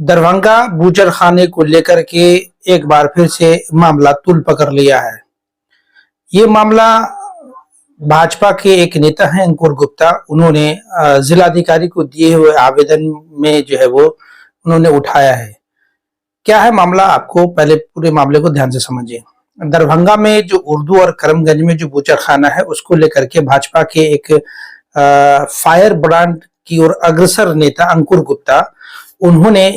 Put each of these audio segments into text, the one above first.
दरभंगा बूचड़खाने को लेकर के एक बार फिर से मामला तूल पकड़ लिया है। ये मामला भाजपा के एक नेता हैं अंकुर गुप्ता, उन्होंने जिलाधिकारी को दिए हुए आवेदन में जो है वो उन्होंने उठाया है। क्या है मामला, आपको पहले पूरे मामले को ध्यान से समझिए। दरभंगा में जो उर्दू और करमगंज में जो बूचड़खाना है उसको लेकर के भाजपा के एक फायर ब्रांड की ओर अग्रसर नेता अंकुर गुप्ता, उन्होंने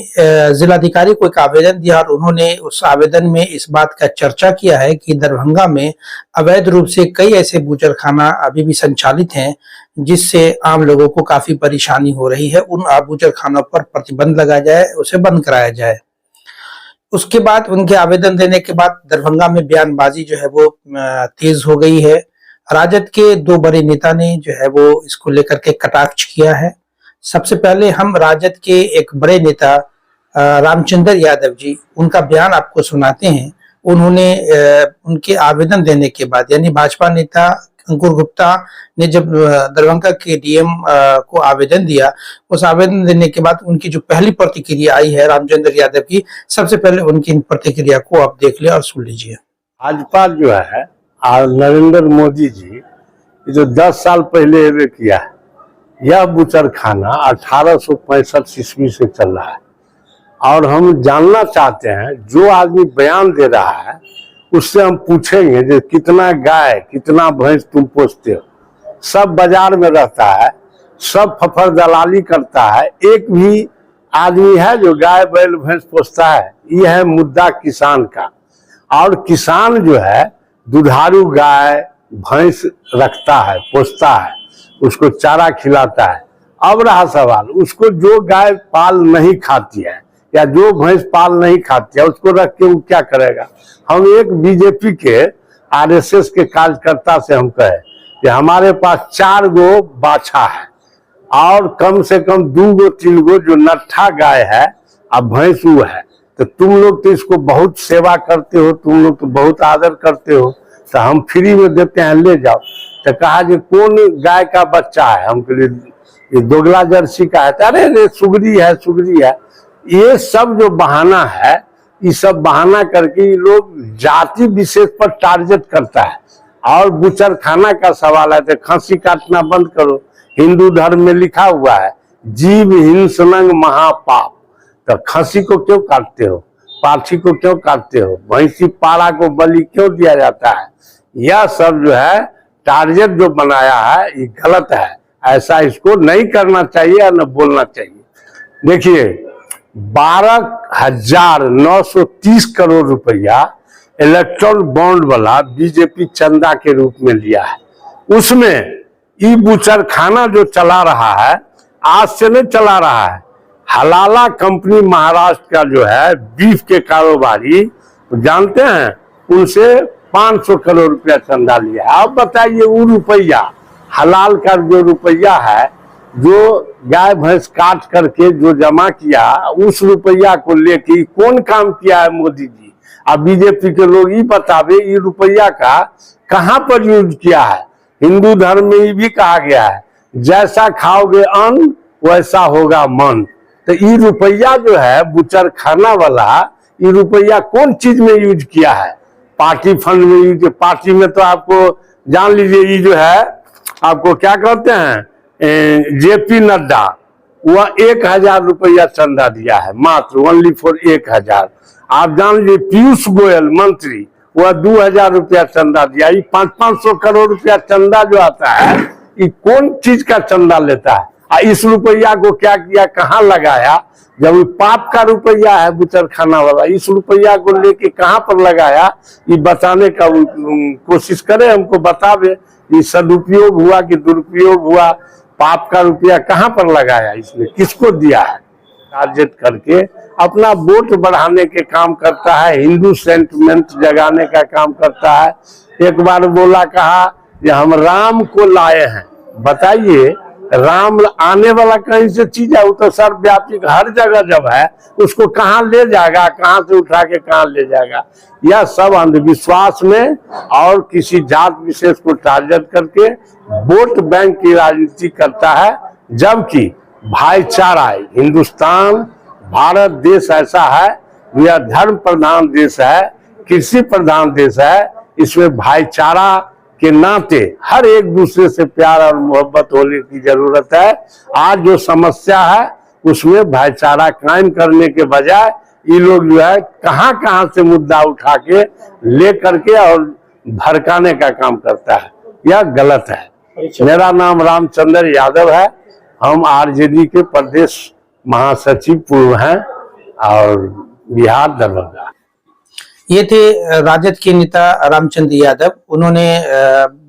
जिलाधिकारी को एक आवेदन दिया और उन्होंने उस आवेदन में इस बात का चर्चा किया है कि दरभंगा में अवैध रूप से कई ऐसे बूचड़खाना अभी भी संचालित हैं जिससे आम लोगों को काफी परेशानी हो रही है। उन बूचड़खानों पर प्रतिबंध लगाया जाए, उसे बंद कराया जाए। उसके बाद उनके आवेदन देने के बाद दरभंगा में बयानबाजी जो है वो तेज हो गई है। राजद के दो बड़े नेता ने जो है वो इसको लेकर के कटाक्ष किया है। सबसे पहले हम राजद के एक बड़े नेता रामचंद्र यादव जी, उनका बयान आपको सुनाते हैं। उन्होंने उनके आवेदन देने के बाद, यानी भाजपा नेता अंकुर गुप्ता ने जब दरभंगा के डीएम को आवेदन दिया, उस आवेदन देने के बाद उनकी जो पहली प्रतिक्रिया आई है रामचंद्र यादव की, सबसे पहले उनकी प्रतिक्रिया को आप देख ले और सुन लीजिए। भाजपा जो है नरेंद्र मोदी जी जो 10 साल पहले एवे किया है, यह बूचड़खाना 1865 ईस्वी से चल रहा है। और हम जानना चाहते हैं, जो आदमी बयान दे रहा है उससे हम पूछेंगे कि कितना गाय कितना भैंस तुम पोसते हो। सब बाजार में रहता है, सब फफर दलाली करता है, एक भी आदमी है जो गाय बैल भैंस पोसता है। यह है मुद्दा किसान का। और किसान जो है दुधारू गाय भैंस रखता है, पोसता है, उसको चारा खिलाता है। अब रहा सवाल, उसको जो गाय पाल नहीं खाती है या जो भैंस पाल नहीं खाती है, उसको रख के वो क्या करेगा। हम एक बीजेपी के आरएसएस के कार्यकर्ता से हम कहे कि हमारे पास 4 गो बाछा है और कम से कम 2 गो 3 गो जो नट्ठा गाय है और भैंस वो है, तो तुम लोग तो इसको बहुत सेवा करते हो, तुम लोग तो बहुत आदर करते हो, तो हम फ्री में देते हैं, ले जाओ। तो कहा कि कौन गाय का बच्चा है, हम कह ये दोगला जर्सी का है। अरे सुगरी है, सुगरी है। ये सब जो बहाना है, ये सब बहाना करके ये लोग जाति विशेष पर टारगेट करता है। और बूचड़खाना का सवाल है तो खस्सी काटना बंद करो। हिंदू धर्म में लिखा हुआ है जीव हिंसनंग महापाप। तो खस्सी को क्यों काटते हो, पाठी को क्यों काटते हो, भैंसी पारा को बलि क्यों दिया जाता है। यह सब जो है टारगेट जो बनाया है ये गलत है। ऐसा इसको नहीं करना चाहिए और न बोलना चाहिए। देखिए 12,930 करोड़ रुपया इलेक्ट्रल बॉन्ड वाला बीजेपी चंदा के रूप में लिया है। उसमें ई बूचड़खाना जो चला रहा है, आज से नहीं चला रहा है। हलाला कंपनी महाराष्ट्र का जो है बीफ के कारोबारी, जानते हैं, उनसे 500 करोड़ रुपया चंदा लिया। आप बताइए वो रुपया, हलाल का जो रुपया है, जो गाय भैंस काट करके जो जमा किया, उस रुपया को लेके कौन काम किया है मोदी जी। अब बीजेपी के लोग ये बतावे ये रुपया का कहां पर यूज किया है। हिंदू धर्म में ये भी कहा गया है जैसा खाओगे अन्न वैसा होगा मन। तो ये रुपया जो है बूचड़खाना वाला, ये रुपया कौन चीज में यूज किया है। पार्टी फंड में यूज, पार्टी में तो आपको जान लीजिए ये जो है आपको क्या कहते हैं, जेपी नड्डा, वह 1,000 रुपया चंदा दिया है, मात्र ओनली फॉर 1,000। आप जान लीजिए पीयूष गोयल मंत्री, वह 2,000 रुपया चंदा दिया। ये 500 करोड़ रुपया चंदा जो आता है, ये कौन चीज का चंदा लेता है। इस रुपया को क्या किया, कहाँ लगाया। जब पाप का रुपया है बूचड़खाना वाला, इस रुपया को लेके कहाँ पर लगाया, ये बताने का कोशिश करे, हमको बतावे ये सदुपयोग हुआ कि दुरुपयोग हुआ। पाप का रुपया कहाँ पर लगाया, इसने किसको दिया है। टारगेट करके अपना वोट बढ़ाने के काम करता है, हिंदू सेंटिमेंट जगाने का काम करता है। एक बार बोला, कहा कि हम राम को लाए हैं। बताइए राम आने वाला कहीं से चीज है, वो तो सर्वव्यापी हर जगह जब है, उसको कहाँ ले जाएगा, कहाँ से उठा के कहाँ ले जाएगा। यह सब अंधविश्वास में और किसी जात विशेष को टारगेट करके वोट बैंक की राजनीति करता है। जबकि भाईचारा, हिंदुस्तान भारत देश ऐसा है, यह धर्म प्रधान देश है, कृषि प्रधान देश है। इसमें भाईचारा के नाते हर एक दूसरे से प्यार और मोहब्बत होने की जरूरत है। आज जो समस्या है उसमें भाईचारा कायम करने के बजाय ये लोग जो है कहां से मुद्दा उठा के ले करके और भड़काने का काम करता है, यह गलत है। मेरा नाम रामचंद्र यादव है, हम आरजेडी के प्रदेश महासचिव पूर्व हैं और बिहार दरभंगा। ये थे राजद के नेता रामचंद्र यादव। उन्होंने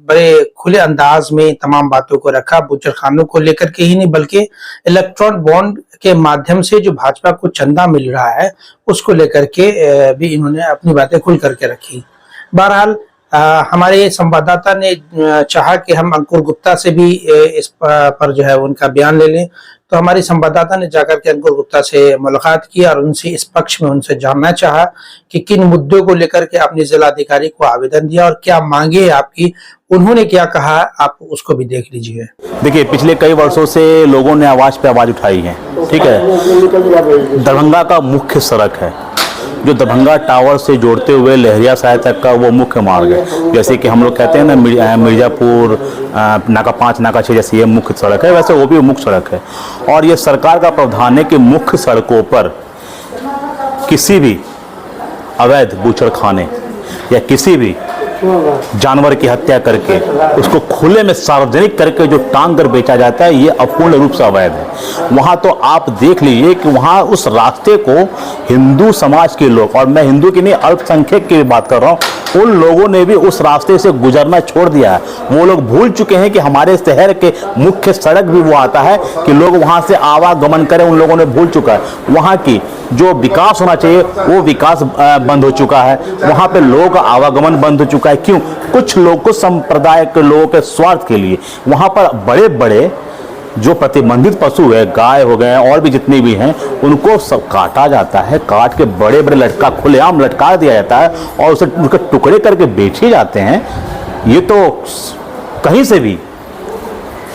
बड़े खुले अंदाज में तमाम बातों को रखा, बूचड़खानों को लेकर के ही नहीं बल्कि इलेक्ट्रॉन बॉन्ड के माध्यम से जो भाजपा को चंदा मिल रहा है उसको लेकर के भी इन्होंने अपनी बातें खुल करके रखी। बहरहाल हमारे संवाददाता ने चाहा कि हम अंकुर गुप्ता से भी इस पर जो है उनका बयान ले लें, तो हमारी संवाददाता ने जाकर के अंकुर गुप्ता से मुलाकात की और उनसे इस पक्ष में उनसे जानना चाहा कि किन मुद्दों को लेकर के आपने जिलाधिकारी को आवेदन दिया और क्या मांगे है आपकी, उन्होंने क्या कहा, आप उसको भी देख लीजिए। देखिए, पिछले कई वर्षों से लोगों ने आवाज पे आवाज उठाई है, ठीक है। दरभंगा का मुख्य सड़क है जो दरभंगा टावर से जोड़ते हुए लहरिया साय तक का वो मुख्य मार्ग है। जैसे कि हम लोग कहते हैं ना मिर्जापुर नाका 5 नाका 6 जैसे ये मुख्य सड़क है, वैसे वो भी मुख्य सड़क है। और ये सरकार का प्रावधान है कि मुख्य सड़कों पर किसी भी अवैध बूचड़खाने या किसी भी जानवर की हत्या करके उसको खुले में सार्वजनिक करके जो टांग कर बेचा जाता है, ये अपूर्ण रूप से अवैध है। वहां तो आप देख लीजिए कि वहां उस रास्ते को हिंदू समाज के लोग, और मैं हिंदू की नहीं अल्पसंख्यक की बात कर रहा हूं, उन लोगों ने भी उस रास्ते से गुजरना छोड़ दिया है। वो लोग भूल चुके हैं कि हमारे शहर के मुख्य सड़क भी वो आता है कि लोग वहां से आवागमन करें, उन लोगों ने भूल चुका है। वहां की जो विकास होना चाहिए वो विकास बंद हो चुका है, वहां पे लोगों का आवागमन बंद हो चुका है। क्यों? कुछ लोग, कुछ संप्रदाय के लोगों के स्वार्थ के लिए वहां पर बड़े बड़े जो प्रतिबंधित पशु है, गाय हो गए और भी जितने भी हैं, उनको सब काटा जाता है। काट के बड़े बड़े लटका खुलेआम लटका दिया जाता है और उसे उनके टुकड़े करके बेचे जाते हैं। ये तो कहीं से भी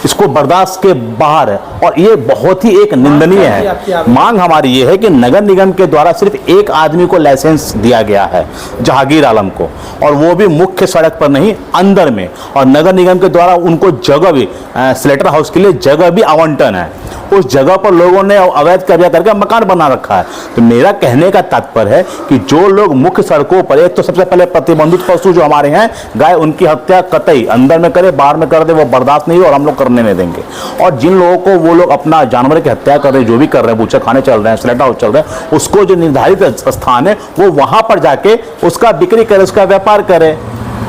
इसको बर्दाश्त के बाहर है और ये बहुत ही एक निंदनीय है। मांग हमारी ये है कि नगर निगम के द्वारा सिर्फ एक आदमी को लाइसेंस दिया गया है, जहांगीर आलम को, और वो भी मुख्य सड़क पर नहीं, अंदर में। और नगर निगम के द्वारा उनको जगह भी, स्लेटर हाउस के लिए जगह भी आवंटन है। उस जगह पर लोगों ने अवैध कब्जा करके मकान बना रखा है। तो मेरा कहने का तात्पर्य है कि जो लोग मुख्य सड़कों पर, एक तो सबसे पहले प्रतिबंधित पशु जो हमारे हैं गाय, उनकी हत्या कतई अंदर में करे बाहर में कर दे, वो बर्दाश्त नहीं और हम लोग करने नहीं देंगे। और जिन लोगों को वो लोग अपना जानवर की हत्या कर रहे हैं, जो भी कर रहे हैं, बूचड़खाने चल रहे हैं, स्लेटर हाउस चल रहे हैं, उसको जो निर्धारित स्थान है वो वहां पर जाके उसका बिक्री करे, उसका व्यापार करे।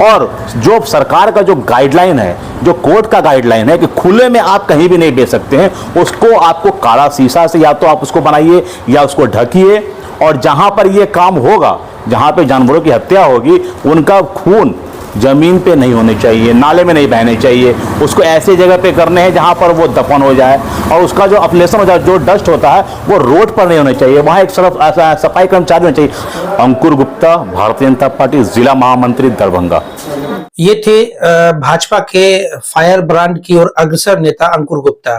और जो सरकार का जो गाइडलाइन है, जो कोर्ट का गाइडलाइन है कि खुले में आप कहीं भी नहीं बेच सकते हैं, उसको आपको काला शीशा से या तो आप उसको बनाइए या उसको ढकिए। और जहां पर ये काम होगा, जहां पे जानवरों की हत्या होगी, उनका खून जमीन पे नहीं होनी चाहिए, नाले में नहीं बहने चाहिए, उसको ऐसी जगह पे करने हैं जहां पर वो दफन हो जाए। और उसका जो अपलेशन हो जाए, जो डस्ट होता है, वो रोड पर नहीं होना चाहिए, वहां एक सफाई कर्मचारी होना चाहिए। अंकुर गुप्ता, भारतीय जनता पार्टी, जिला महामंत्री, दरभंगा। ये थे भाजपा के फायर ब्रांड की ओर अग्रसर नेता अंकुर गुप्ता।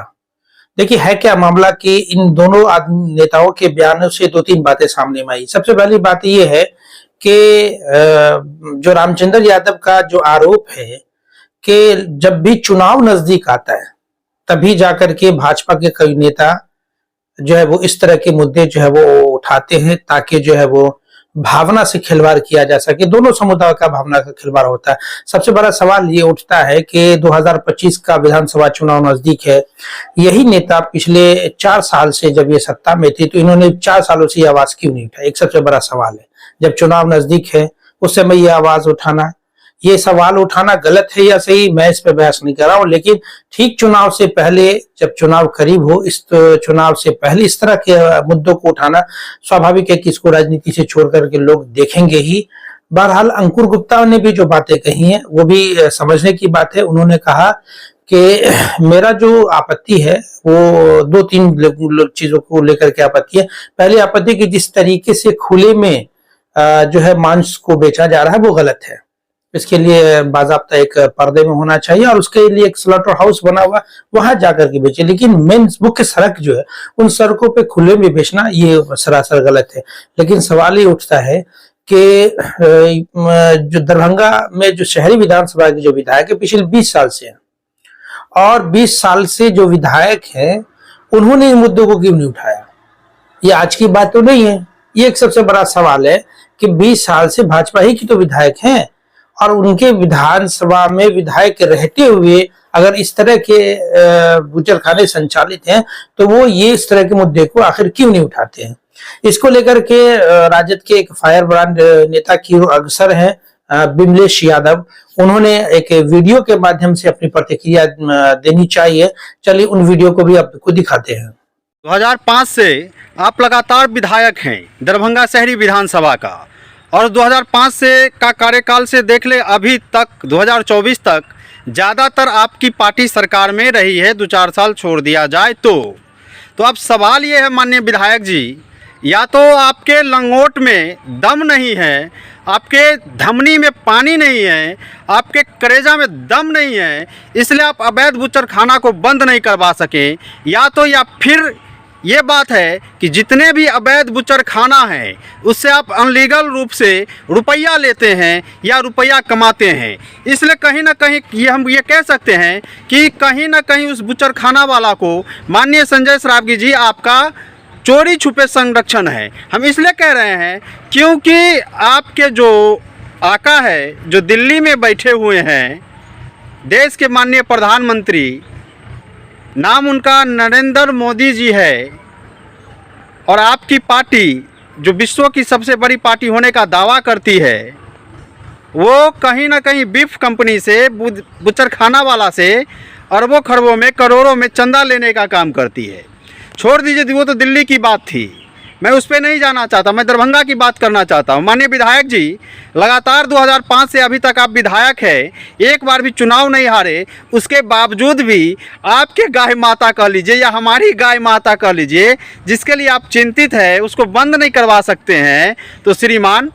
देखिए, है क्या मामला कि इन दोनों नेताओं के बयानों से 2-3 बातें सामने में आई। सबसे पहली बात यह है कि जो रामचंद्र यादव का जो आरोप है कि जब भी चुनाव नजदीक आता है तभी जाकर के भाजपा के कई नेता जो है वो इस तरह के मुद्दे जो है वो उठाते हैं ताकि जो है वो भावना से खिलवाड़ किया जा सके। दोनों समुदाय का भावना का खिलवाड़ होता है। सबसे बड़ा सवाल ये उठता है कि 2025 का विधानसभा चुनाव नजदीक है। यही नेता पिछले 4 साल से जब ये सत्ता में थे तो इन्होंने 4 सालों से आवाज क्यों नहीं उठाई? एक सबसे बड़ा सवाल है। जब चुनाव नजदीक है उस समय ये आवाज उठाना, ये सवाल उठाना गलत है या सही, मैं इस पे बहस नहीं कर रहा हूं, लेकिन ठीक चुनाव से पहले, जब चुनाव करीब हो, इस चुनाव से पहले इस तरह के मुद्दों को उठाना स्वाभाविक है कि इसको राजनीति से छोड़ करके लोग देखेंगे ही। बहरहाल अंकुर गुप्ता ने भी जो बातें कही हैं वो भी समझने की बात है। उन्होंने कहा कि मेरा जो आपत्ति है वो 2-3 चीजों को लेकर के आपत्ति है। पहली आपत्ति कि जिस तरीके से खुले में जो है मांस को बेचा जा रहा है वो गलत है। इसके लिए बाजाब्ता एक पर्दे में होना चाहिए और उसके लिए एक स्लॉटर हाउस बना हुआ, वहां जाकर के बेचे। लेकिन मेन मुख्य सड़क जो है, उन सड़कों पे खुले में बेचना ये सरासर गलत है। लेकिन सवाल ये उठता है कि जो दरभंगा में जो शहरी विधानसभा के जो विधायक है पिछले 20 साल से हैं, और 20 साल से जो विधायक हैं उन्होंने इन मुद्दों को क्यों नहीं उठाया? ये आज की बात तो नहीं है। ये एक सबसे बड़ा सवाल है कि 20 साल से भाजपा ही की तो विधायक हैं, और उनके विधानसभा में विधायक रहते हुए अगर इस तरह के बूचड़खाने संचालित हैं तो वो ये इस तरह के मुद्दे को आखिर क्यों नहीं उठाते हैं? इसको लेकर के राजद के एक फायर ब्रांड नेता की अग्रसर है बिमलेश यादव, उन्होंने एक वीडियो के माध्यम से अपनी प्रतिक्रिया देनी चाहिए। चलिए उन वीडियो को भी आपको दिखाते हैं। 2005 से आप लगातार विधायक हैं दरभंगा शहरी विधानसभा का, और 2005 से का कार्यकाल से देख ले अभी तक 2024 तक ज़्यादातर आपकी पार्टी सरकार में रही है, 2-4 साल छोड़ दिया जाए तो अब सवाल ये है माननीय विधायक जी, या तो आपके लंगोट में दम नहीं है, आपके धमनी में पानी नहीं है, आपके करेजा में दम नहीं है, इसलिए आप अवैध बूचड़खाना को बंद नहीं करवा सके, या फिर ये बात है कि जितने भी अवैध बूचड़खाना हैं उससे आप अनलीगल रूप से रुपया लेते हैं या रुपया कमाते हैं। इसलिए कहीं ना कहीं हम ये कह सकते हैं कि कहीं ना कहीं उस बूचड़खाना वाला को माननीय संजय सरावगी जी आपका चोरी छुपे संरक्षण है। हम इसलिए कह रहे हैं क्योंकि आपके जो आका है जो दिल्ली में बैठे हुए हैं, देश के माननीय प्रधानमंत्री, नाम उनका नरेंद्र मोदी जी है, और आपकी पार्टी जो विश्व की सबसे बड़ी पार्टी होने का दावा करती है, वो कहीं ना कहीं बीफ कंपनी से, बूचड़खाना वाला से अरबों खरबों में करोड़ों में चंदा लेने का काम करती है। छोड़ दीजिए, वो तो दिल्ली की बात थी, मैं उस पर नहीं जाना चाहता, मैं दरभंगा की बात करना चाहता हूँ। माननीय विधायक जी, लगातार 2005 से अभी तक आप विधायक हैं, एक बार भी चुनाव नहीं हारे, उसके बावजूद भी आपके गाय माता कह लीजिए या हमारी गाय माता कह लीजिए, जिसके लिए आप चिंतित है, उसको बंद नहीं करवा सकते हैं। तो श्रीमान,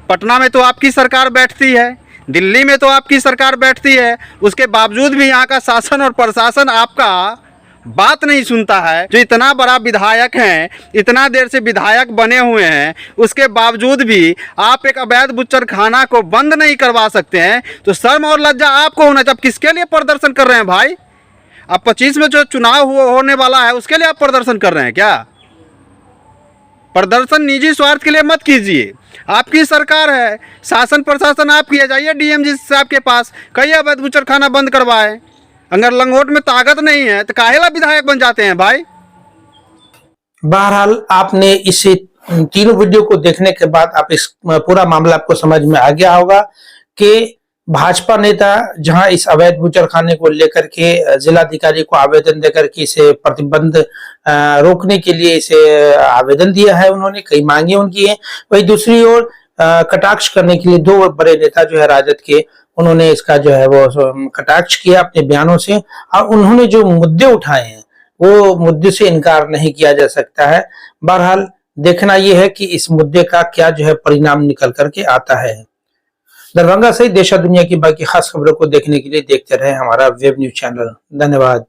पटना में तो आपकी सरकार बैठती है, दिल्ली में तो आपकी सरकार बैठती है, उसके बावजूद भी यहाँ का शासन और प्रशासन आपका बात नहीं सुनता है। जो इतना बड़ा विधायक हैं, इतना देर से विधायक बने हुए हैं, उसके बावजूद भी आप एक अवैध बूचड़खाना को बंद नहीं करवा सकते हैं, तो शर्म और लज्जा आपको होना चाहिए। आप किसके लिए प्रदर्शन कर रहे हैं भाई? अब 25 में जो चुनाव होने वाला है उसके लिए आप प्रदर्शन कर रहे हैं क्या? प्रदर्शन निजी स्वार्थ के लिए मत कीजिए। आपकी सरकार है, शासन प्रशासन आप किए, जाइए डीएमजी साहब के पास, कहिए अवैध बूचड़खाना बंद करवाए। अगर लंगोट में ताकत नहीं है तो काहेला विधायक बन जाते हैं भाई? बहरहाल आपने इस तीनों वीडियो को देखने के बाद आप इस पूरा मामला आपको समझ में आ गया होगा कि भाजपा नेता जहां इस अवैध बूचड़खाने को लेकर के जिलाधिकारी को आवेदन देकर के इसे प्रतिबंध रोकने के लिए इसे आवेदन दिया है, उन्होंने कई मांगे उनकी हैं, वही दूसरी ओर कटाक्ष करने के लिए दो बड़े नेता जो है राजद के, उन्होंने इसका जो है वो कटाक्ष किया अपने बयानों से, और उन्होंने जो मुद्दे उठाए हैं वो मुद्दे से इनकार नहीं किया जा सकता है। बहरहाल देखना यह है कि इस मुद्दे का क्या जो है परिणाम निकल करके आता है। दरभंगा सहित देश और दुनिया की बाकी खास खबरों को देखने के लिए देखते रहे हमारा वेब न्यूज चैनल। धन्यवाद।